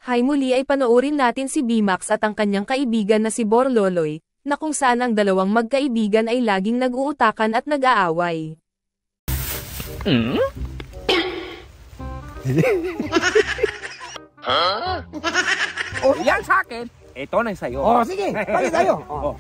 Hay muli ay panoorin natin si Bimax at ang kanyang kaibigan na si Borloloy, na kung saan ang dalawang magkaibigan ay laging nag-uutakan at nag-aaway. Oh, yan sa akin. Ito na sa'yo. Oh, sige. Balik tayo. Oh.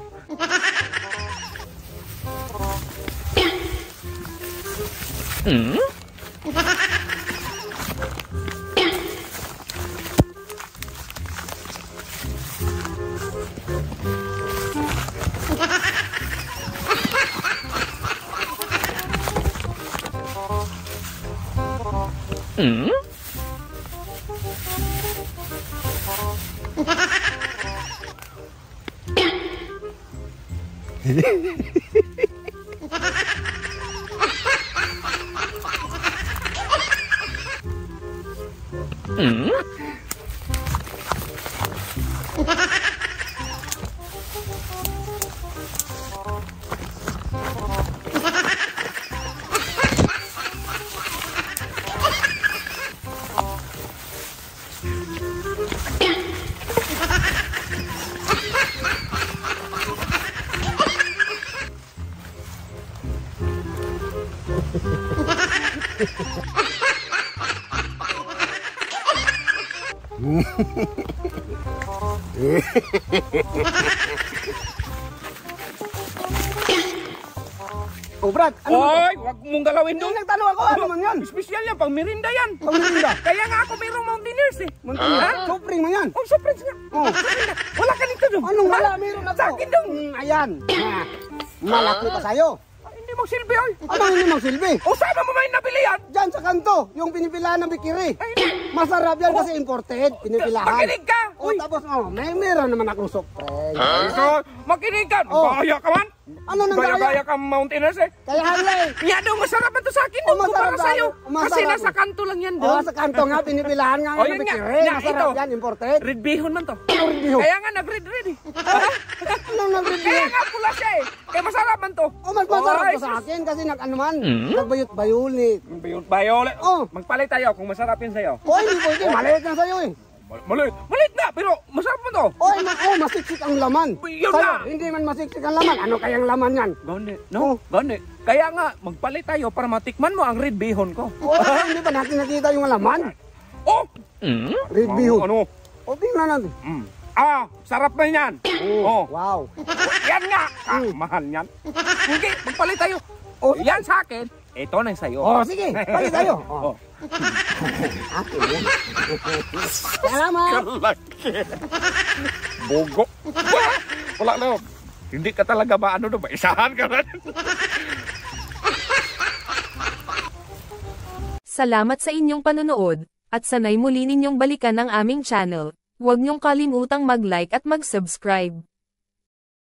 Oh, Brad, ano ba? Oy, wag mong galawin doon. Nagtanong ako, ano man yan? Espesyal yan, pang merinda yan. Pang merinda? Kaya nga ako mayroong Mountaineers eh. Ha? Sobrang man yan. Oh, surprise nga. Oh. Wala ka nito doon. Anong wala? Meron ako. Sa akin doon. Ayan. Ah, malaki pa sa'yo. Hindi magsilbi oy. Ano hindi magsilbi? O sama mo may nabili yan? Diyan sa kanto, yung pinipilahan ng bikiri. Masarap yan kasi imported, pinipilahan. Makinig ka. Oh, tapos meron naman akong soft drink. So, makinig ka. Gaya ka man. Ano nang gaya? Gaya ka Mountaineers eh. Kaya hangla eh. Kaya daw masarap ito sa akin doon masarap para sa'yo. masarap. Kasi nasa kanto lang yan Oh, doon. sa kanto nga, pinipilahan nga Oh, ng yun nga. bikiri. Nga, Masarap ito. yan, imported. Red bihon man to. Ano rin diho? Kaya nga nag-red eh. Anong nag-review? Kaya nga pula siya eh. Kaya masarap man to. Oh, mas masarap Ay, ko sa akin kasi nagbayot-bayol eh. Bayole. Oh. Magpalit tayo kung masarap yun sa'yo. Oh, hindi pwede. Maliit na sa'yo eh. Malit na, pero masarap mo to. Oh, masiksik ang laman. Yun Sa'yo, na. hindi man masiksik ang laman. Ano kayang laman yan? Gani, Oh. Gani. Kaya nga, magpalit tayo para matikman mo ang red bihon ko. Oh, hindi pa natin nakita yung laman. Oh! Red bihon. Ano? Oh, tingnan natin. Sarap na yan. Oh. Wow. Yan nga. Mahal yan. Sige, magpalit tayo. Oh, Yan sa akin. Ito na sa'yo. Oh, sige. Balik tayo. Oh. Oh. Akin yan. Salamat. Kalaki. Bogo. Wala na. Hindi ka talaga ba ano ba? Isahan ka na. Salamat sa inyong panonood, at sanay muli ninyong balikan ang aming channel. Huwag niyong kalimutang mag-like at mag-subscribe.